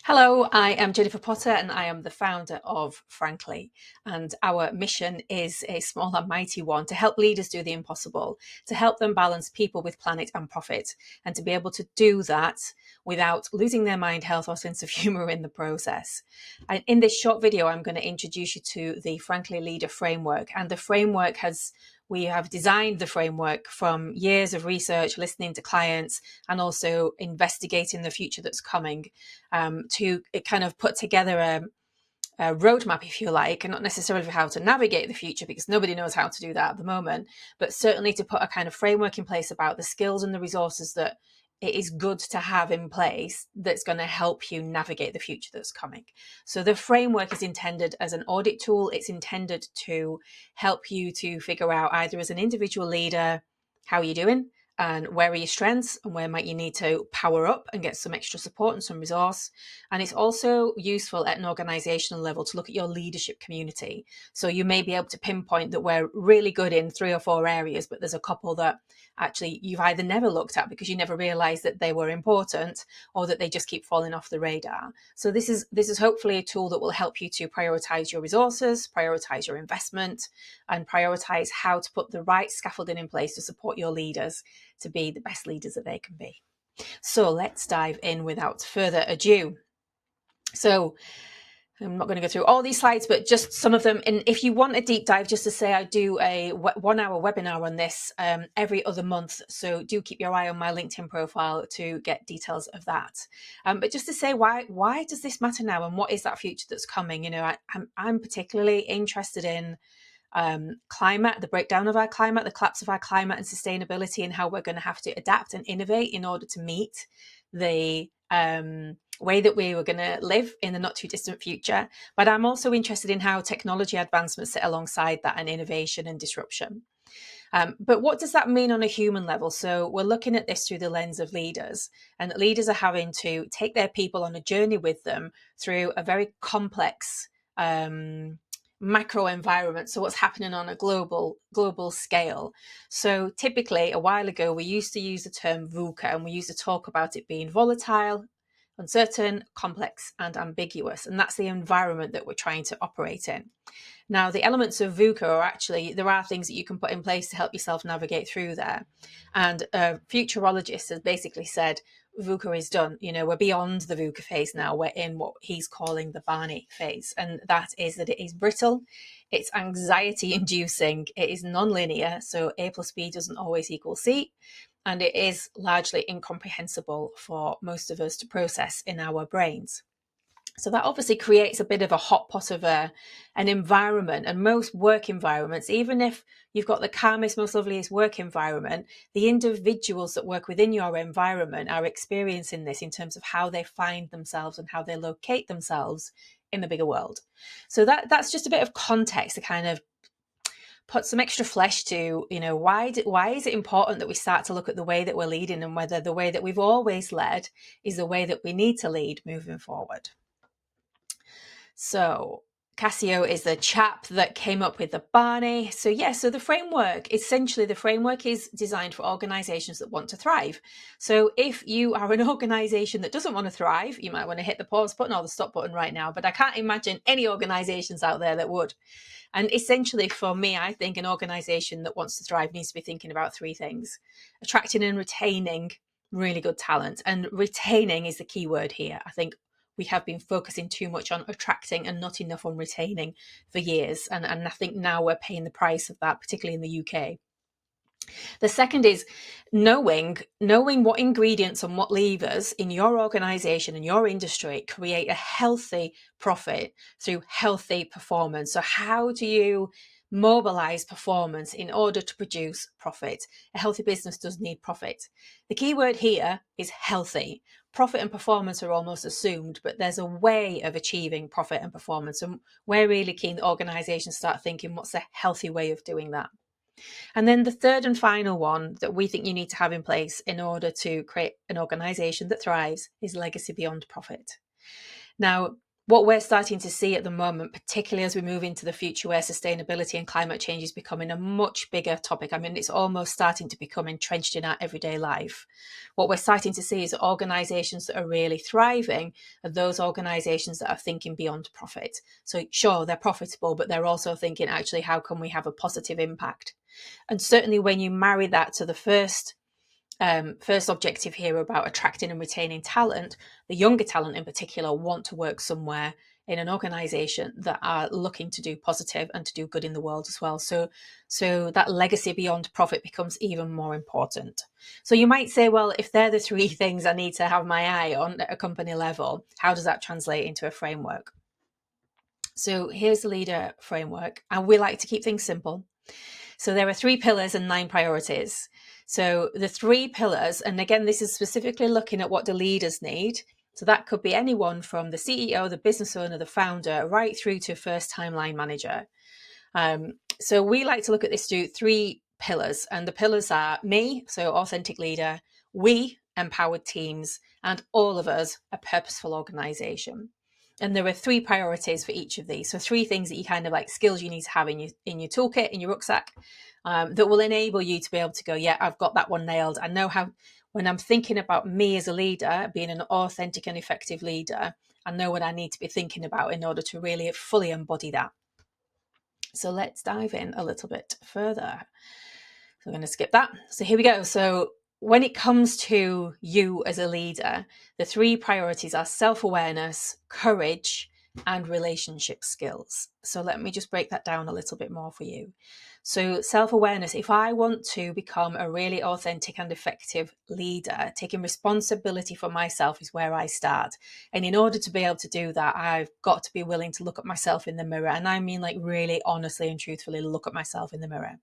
Hello, I am Jennifer Potter and I am the founder of Frankly. And our mission is a small and mighty one to help leaders do the impossible, to help them balance people with planet and profit, and to be able to do that without losing their mind, health, or sense of humor in the process. And in this short video, I'm going to introduce you to the Frankly Leader Framework. And the framework we have designed the framework from years of research, listening to clients, and also investigating the future that's coming to kind of put together a roadmap, if you like, and not necessarily for how to navigate the future, because nobody knows how to do that at the moment, but certainly to put a kind of framework in place about the skills and the resources that it is good to have in place that's going to help you navigate the future that's coming. So the framework is intended as an audit tool. It's intended to help you to figure out, either as an individual leader, how you're doing and where are your strengths and where might you need to power up and get some extra support and some resource. And it's also useful at an organizational level to look at your leadership community. So you may be able to pinpoint that we're really good in 3 or 4 areas, but there's a couple that actually you've either never looked at because you never realized that they were important, or that they just keep falling off the radar. So this is hopefully a tool that will help you to prioritize your resources, prioritize your investment, and prioritize how to put the right scaffolding in place to support your leaders to be the best leaders that they can be. So let's dive in without further ado. So I'm not going to go through all these slides, but just some of them. And if you want a deep dive, just to say, I do a 1-hour webinar on this every other month. So do keep your eye on my LinkedIn profile to get details of that. But just to say, why does this matter now, and what is that future that's coming? You know, I'm particularly interested in climate, the breakdown of our climate, the collapse of our climate and sustainability, and how we're going to have to adapt and innovate in order to meet the way that we were going to live in the not too distant future. But I'm also interested in how technology advancements sit alongside that, and innovation and disruption. But what does that mean on a human level? So we're looking at this through the lens of leaders, and leaders are having to take their people on a journey with them through a very complex macro environment. So what's happening on a global scale. So typically, a while ago, we used to use the term VUCA, and we used to talk about it being volatile, uncertain, complex, and ambiguous. And that's the environment that we're trying to operate in. Now, the elements of VUCA are actually, there are things that you can put in place to help yourself navigate through there. And a futurologist has basically said, VUCA is done. You know, we're beyond the VUCA phase now. We're in what he's calling the Barney phase. And that is that it is brittle, it's anxiety inducing, it is non-linear. So A plus B doesn't always equal C. And it is largely incomprehensible for most of us to process in our brains. So that obviously creates a bit of a hot pot of an environment. And most work environments, even if you've got the calmest, most loveliest work environment, the individuals that work within your environment are experiencing this in terms of how they find themselves and how they locate themselves in the bigger world. So that's just a bit of context to kind of put some extra flesh to, you know, why is it important that we start to look at the way that we're leading, and whether the way that we've always led is the way that we need to lead moving forward. So Cassio is the chap that came up with the Barney. So the framework is designed for organizations that want to thrive. So if you are an organization that doesn't want to thrive, you might want to hit the pause button or the stop button right now, but I can't imagine any organizations out there that would. And essentially for me, I think an organization that wants to thrive needs to be thinking about 3 things: attracting and retaining really good talent. And retaining is the key word here. I think we have been focusing too much on attracting and not enough on retaining for years. And I think now we're paying the price of that, particularly in the UK. The second is knowing what ingredients and what levers in your organization and your industry create a healthy profit through healthy performance. So how do you mobilize performance in order to produce profit? A healthy business does need profit. The key word here is healthy. Profit and performance are almost assumed, but there's a way of achieving profit and performance. And we're really keen that organizations start thinking, what's a healthy way of doing that? And then the third and final one that we think you need to have in place in order to create an organization that thrives is legacy beyond profit. Now, what we're starting to see at the moment, particularly as we move into the future where sustainability and climate change is becoming a much bigger topic. I mean, it's almost starting to become entrenched in our everyday life. What we're starting to see is that organizations that are really thriving are those organizations that are thinking beyond profit. So sure, they're profitable, but they're also thinking, actually, how can we have a positive impact? And certainly when you marry that to the first objective here about attracting and retaining talent, the younger talent in particular want to work somewhere in an organization that are looking to do positive and to do good in the world as well. So that legacy beyond profit becomes even more important. So you might say, well, if they're the three things I need to have my eye on at a company level, how does that translate into a framework? So here's the leader framework, and we like to keep things simple. So there are 3 pillars and 9 priorities. So the 3 pillars, and again, this is specifically looking at what the leaders need. So that could be anyone from the CEO, the business owner, the founder, right through to first-time line manager. So we like to look at this through 3 pillars, and the pillars are me, so authentic leader, we, empowered teams, and all of us, a purposeful organization. And there are 3 priorities for each of these. So 3 things that you kind of like skills you need to have in your toolkit, in your rucksack, that will enable you to be able to go, yeah, I've got that one nailed. I know how, when I'm thinking about me as a leader, being an authentic and effective leader, I know what I need to be thinking about in order to really fully embody that. So let's dive in a little bit further. So I'm going to skip that. So here we go. So when it comes to you as a leader, the 3 priorities are self-awareness, courage, and relationship skills. So let me just break that down a little bit more for you. So self-awareness, if I want to become a really authentic and effective leader, taking responsibility for myself is where I start. And in order to be able to do that, I've got to be willing to look at myself in the mirror. And I mean like really honestly and truthfully look at myself in the mirror.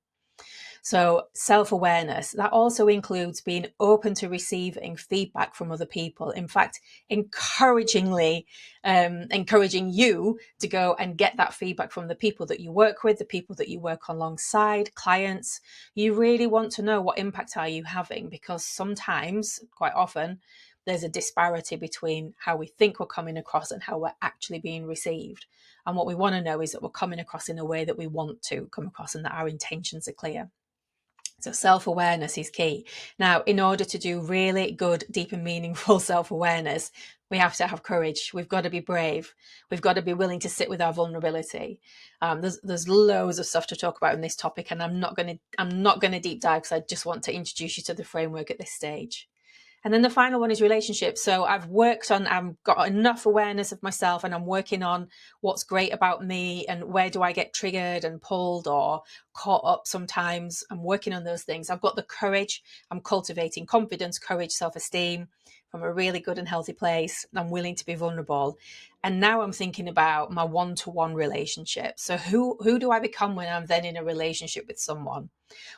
So self-awareness, that also includes being open to receiving feedback from other people. In fact, encouraging you to go and get that feedback from the people that you work with, the people that you work alongside, clients. You really want to know what impact are you having, because sometimes, quite often, there's a disparity between how we think we're coming across and how we're actually being received. And what we want to know is that we're coming across in a way that we want to come across and that our intentions are clear. So self-awareness is key. Now, in order to do really good, deep and meaningful self-awareness, we have to have courage. We've got to be brave. We've got to be willing to sit with our vulnerability. There's loads of stuff to talk about in this topic, and I'm not going to deep dive because I just want to introduce you to the framework at this stage. And then the final one is relationships. So I've got enough awareness of myself, and I'm working on what's great about me and where do I get triggered and pulled or caught up sometimes. I'm working on those things. I've got the courage. I'm cultivating confidence, courage, self-esteem from a really good and healthy place. I'm willing to be vulnerable. And now I'm thinking about my one-to-one relationship. So who do I become when I'm then in a relationship with someone?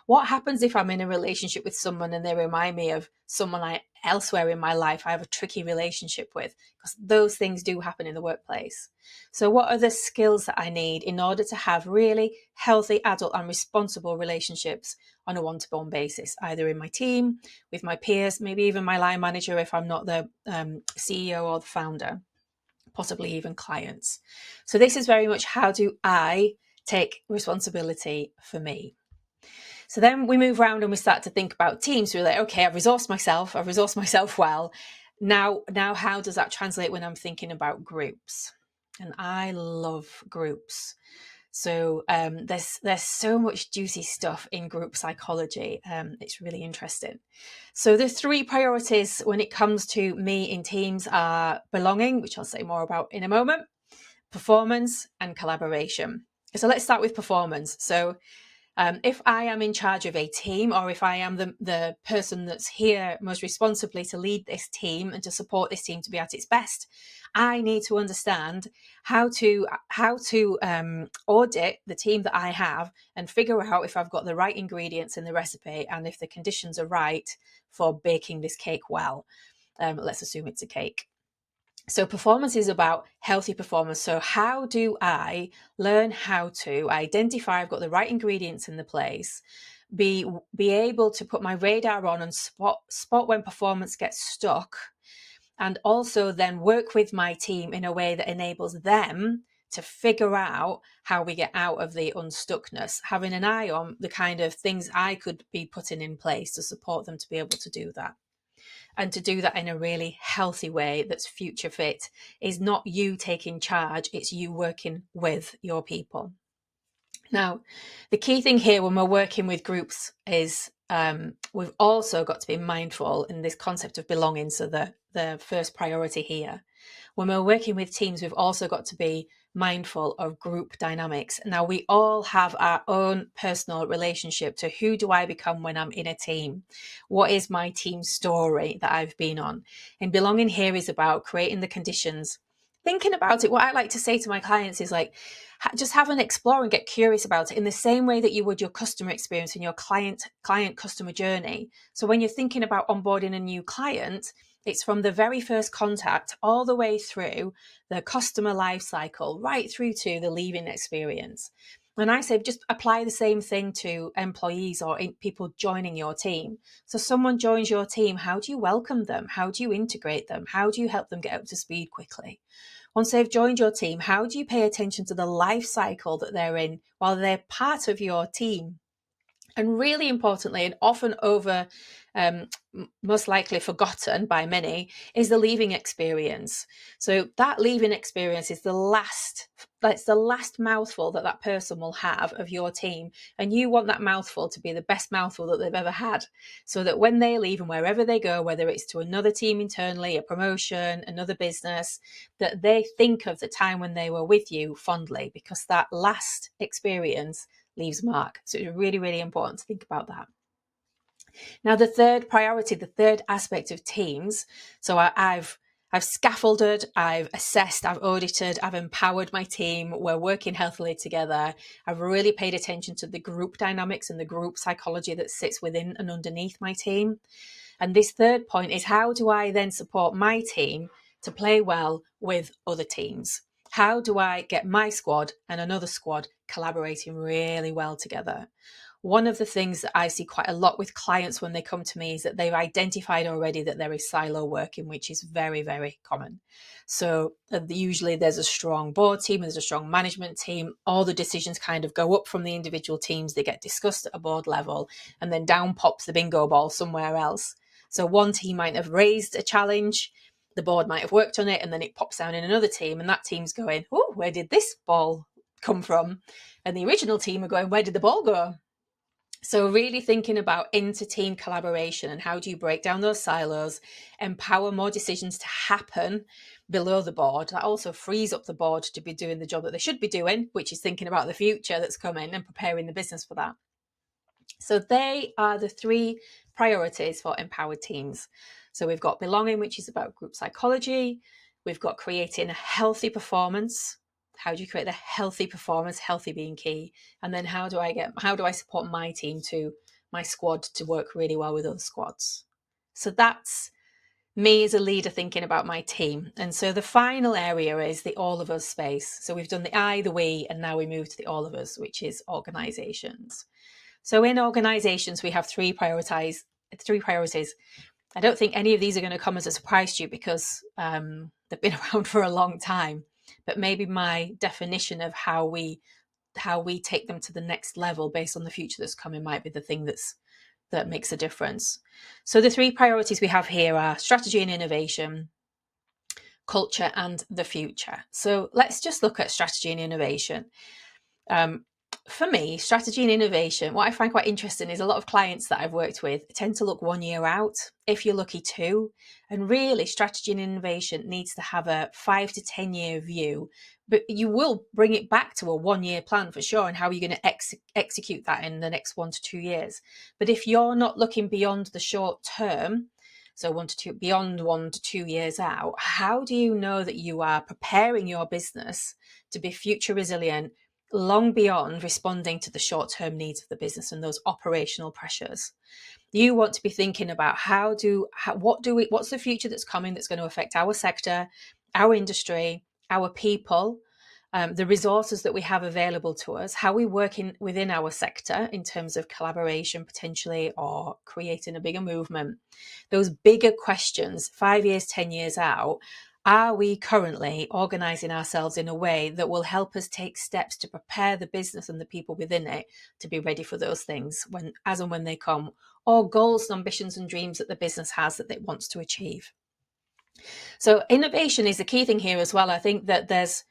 What happens if I'm in a relationship with someone and they remind me of someone elsewhere in my life I have a tricky relationship with? Because those things do happen in the workplace. So what are the skills that I need in order to have really healthy, adult and responsible relationships on a one-to-one basis, either in my team, with my peers, maybe even my line manager if I'm not the CEO or the founder, possibly even clients. So this is very much, how do I take responsibility for me? So then we move around and we start to think about teams. We're like, okay, I've resourced myself well. Now, how does that translate when I'm thinking about groups? And I love groups. So there's so much juicy stuff in group psychology. It's really interesting. So the 3 priorities when it comes to me in teams are belonging, which I'll say more about in a moment, performance, and collaboration. So let's start with performance. So if I am in charge of a team, or if I am the person that's here most responsibly to lead this team and to support this team to be at its best, I need to understand how to audit the team that I have and figure out if I've got the right ingredients in the recipe and if the conditions are right for baking this cake well. Let's assume it's a cake. So performance is about healthy performance. So how do I learn how to identify I've got the right ingredients in the place, be able to put my radar on and spot when performance gets stuck, and also then work with my team in a way that enables them to figure out how we get out of the unstuckness, having an eye on the kind of things I could be putting in place to support them to be able to do that. And to do that in a really healthy way that's future fit is not you taking charge, it's you working with your people. Now, the key thing here when we're working with groups is we've also got to be mindful in this concept of belonging. So the first priority here, when we're working with teams, we've also got to be mindful of group dynamics. Now, we all have our own personal relationship to who do I become when I'm in a team? What is my team story that I've been on? And belonging here is about creating the conditions. Thinking about it, what I like to say to my clients is like, just have an explore and get curious about it in the same way that you would your customer experience and your client customer journey. So when you're thinking about onboarding a new client, it's from the very first contact all the way through the customer life cycle, right through to the leaving experience. And I say just apply the same thing to employees or people joining your team. So someone joins your team, how do you welcome them? How do you integrate them? How do you help them get up to speed quickly? Once they've joined your team, how do you pay attention to the life cycle that they're in while they're part of your team? And really importantly, and often over, most likely forgotten by many, is the leaving experience. So that leaving experience is that's the last mouthful that person will have of your team. And you want that mouthful to be the best mouthful that they've ever had. So that when they leave and wherever they go, whether it's to another team internally, a promotion, another business, that they think of the time when they were with you fondly, because that last experience leaves mark. So it's really, really important to think about that. Now, the third priority, the third aspect of teams. So I've scaffolded, I've assessed, I've audited, I've empowered my team. We're working healthily together. I've really paid attention to the group dynamics and the group psychology that sits within and underneath my team. And this third point is, how do I then support my team to play well with other teams? How do I get my squad and another squad collaborating really well together? One of the things that I see quite a lot with clients when they come to me is that they've identified already that there is silo working, which is very, very common. So usually there's a strong board team, there's a strong management team. All the decisions kind of go up from the individual teams. They get discussed at a board level, and then down pops the bingo ball somewhere else. So one team might have raised a challenge, the board might have worked on it, and then it pops down in another team, and that team's going, oh, where did this ball come from? And the original team are going, where did the ball go? So really thinking about inter-team collaboration and how do you break down those silos, empower more decisions to happen below the board. That also frees up the board to be doing the job that they should be doing, which is thinking about the future that's coming and preparing the business for that. So they are the three priorities for empowered teams. So we've got belonging, which is about group psychology. We've got creating a healthy performance. How do you create the healthy performance, healthy being key? And then how do I support my team my squad to work really well with other squads? So that's me as a leader thinking about my team. And so the final area is the all of us space. So we've done the I, the we, and now we move to the all of us, which is organizations. So in organizations, we have three priorities. I don't think any of these are going to come as a surprise to you because they've been around for a long time. But maybe my definition of how we take them to the next level based on the future that's coming might be the thing that makes a difference. So the three priorities we have here are strategy and innovation, culture, and the future. So let's just look at strategy and innovation. For me, strategy and innovation, what I find quite interesting is a lot of clients that I've worked with tend to look 1 year out, if you're lucky 2. And really, strategy and innovation needs to have a 5 to 10 year view, but you will bring it back to a 1 year plan for sure, and how you're going to execute that in the next 1 to 2 years. But if you're not looking beyond the short term, so beyond 1 to 2 years out, how do you know that you are preparing your business to be future resilient long beyond responding to the short-term needs of the business and those operational pressures? You want to be thinking about what's the future that's coming that's going to affect our sector, our industry, our people, the resources that we have available to us, how we work within our sector in terms of collaboration potentially, or creating a bigger movement. Those bigger questions, 5 years, 10 years out, are we currently organising ourselves in a way that will help us take steps to prepare the business and the people within it to be ready for those things as and when they come, or goals, ambitions and dreams that the business has that it wants to achieve? So innovation is a key thing here as well. I think that there's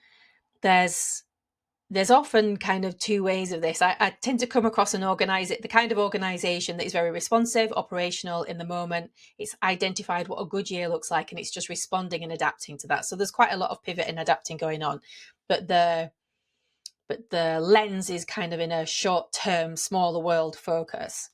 often kind of two ways of this. I tend to come across the kind of organization that is very responsive, operational in the moment. It's identified what a good year looks like, and it's just responding and adapting to that. So there's quite a lot of pivot and adapting going on, but the lens is kind of in a short-term, smaller world focus.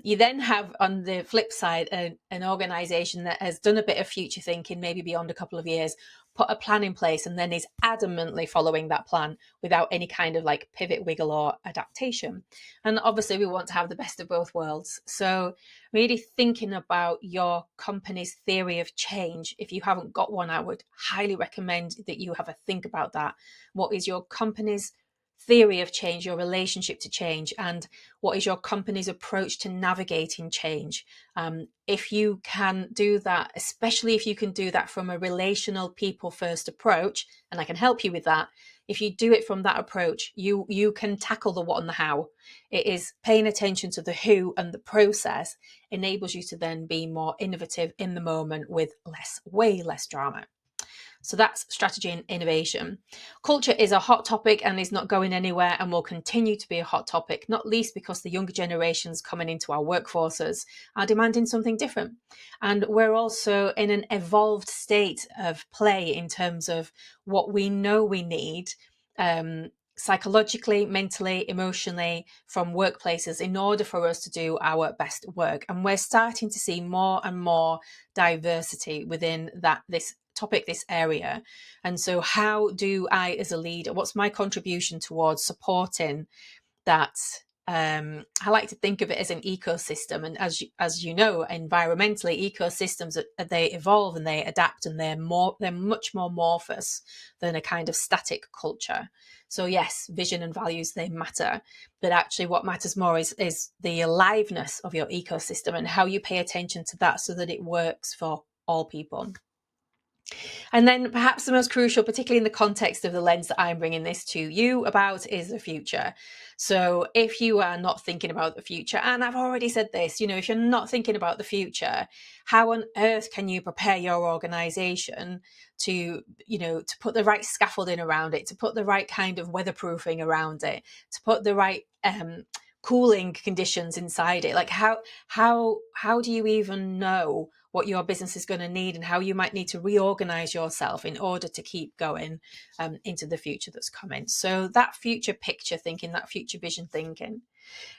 You then have, on the flip side, an organization that has done a bit of future thinking, maybe beyond a couple of years, put a plan in place, and then is adamantly following that plan without any kind of like pivot, wiggle, or adaptation. And obviously we want to have the best of both worlds. So really thinking about your company's theory of change. If you haven't got one, I would highly recommend that you have a think about that. What is your company's theory of change, your relationship to change, and what is your company's approach to navigating change? If you can do that, especially if you can do that from a relational, people first approach, and I can help you with that. If you do it from that approach, you can tackle the what and the how. It is paying attention to the who, and the process enables you to then be more innovative in the moment with way less drama. So that's strategy and innovation. Culture is a hot topic and is not going anywhere, and will continue to be a hot topic, not least because the younger generations coming into our workforces are demanding something different. And we're also in an evolved state of play in terms of what we know we need, psychologically, mentally, emotionally, from workplaces in order for us to do our best work. And we're starting to see more and more diversity within this topic, this area. And so how do I, as a leader, what's my contribution towards supporting that? I like to think of it as an ecosystem, and as you know, environmentally, ecosystems, they evolve and they adapt, and they're much more amorphous than a kind of static culture. So yes, vision and values, they matter, but actually what matters more is the aliveness of your ecosystem and how you pay attention to that so that it works for all people. And then perhaps the most crucial, particularly in the context of the lens that I'm bringing this to you about, is the future. So if you are not thinking about the future, and I've already said this, if you're not thinking about the future, how on earth can you prepare your organization to put the right scaffolding around it, to put the right kind of weatherproofing around it, to put the right cooling conditions inside it? Like how do you even know what your business is going to need, and how you might need to reorganize yourself in order to keep going into the future that's coming? So that future picture thinking, that future vision thinking.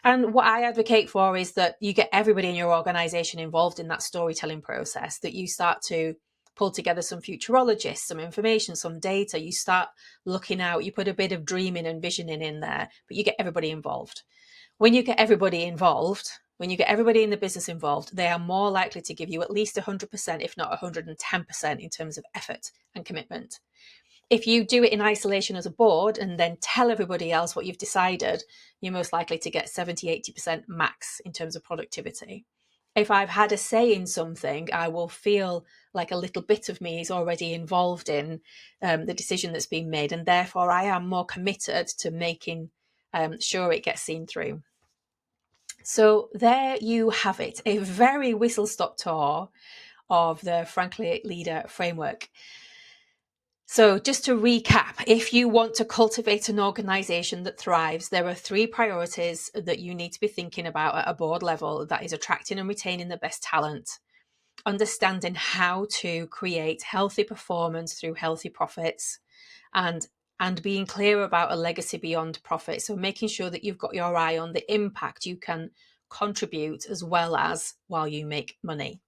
And what I advocate for is that you get everybody in your organization involved in that storytelling process, that you start to pull together some futurologists, some information, some data. You start looking out, you put a bit of dreaming and visioning in there, but you get everybody involved. When you get everybody involved, when you get everybody in the business involved, they are more likely to give you at least 100%, if not 110% in terms of effort and commitment. If you do it in isolation as a board and then tell everybody else what you've decided, you're most likely to get 70, 80% max in terms of productivity. If I've had a say in something, I will feel like a little bit of me is already involved in the decision that's been made, and therefore I am more committed to making sure it gets seen through. So there you have it, a very whistle-stop tour of the Frankly Leader framework. So just to recap, if you want to cultivate an organization that thrives, there are 3 priorities that you need to be thinking about at a board level. That is attracting and retaining the best talent, understanding how to create healthy performance through healthy profits, and being clear about a legacy beyond profit. So making sure that you've got your eye on the impact you can contribute as well as while you make money.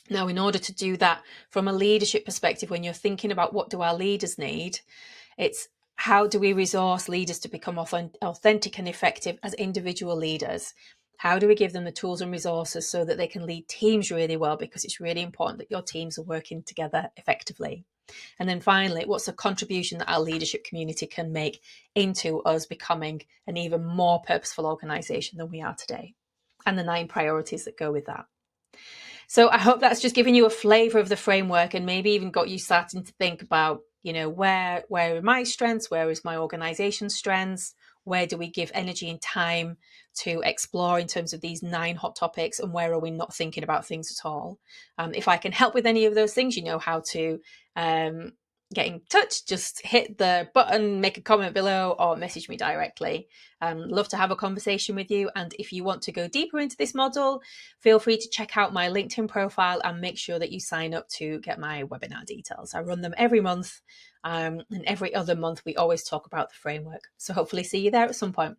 Now, in order to do that from a leadership perspective, when you're thinking about what do our leaders need, it's how do we resource leaders to become authentic and effective as individual leaders? How do we give them the tools and resources so that they can lead teams really well? Because it's really important that your teams are working together effectively. And then finally, what's a contribution that our leadership community can make into us becoming an even more purposeful organization than we are today? And the 9 priorities that go with that. So I hope that's just given you a flavor of the framework and maybe even got you starting to think about, where are my strengths? Where is my organization's strengths? Where do we give energy and time to explore in terms of these 9 hot topics? And where are we not thinking about things at all? If I can help with any of those things, you know how to get in touch. Just hit the button, make a comment below, or message me directly. Love to have a conversation with you. And if you want to go deeper into this model, feel free to check out my LinkedIn profile and make sure that you sign up to get my webinar details. I run them every month, and every other month we always talk about the framework. So hopefully see you there at some point.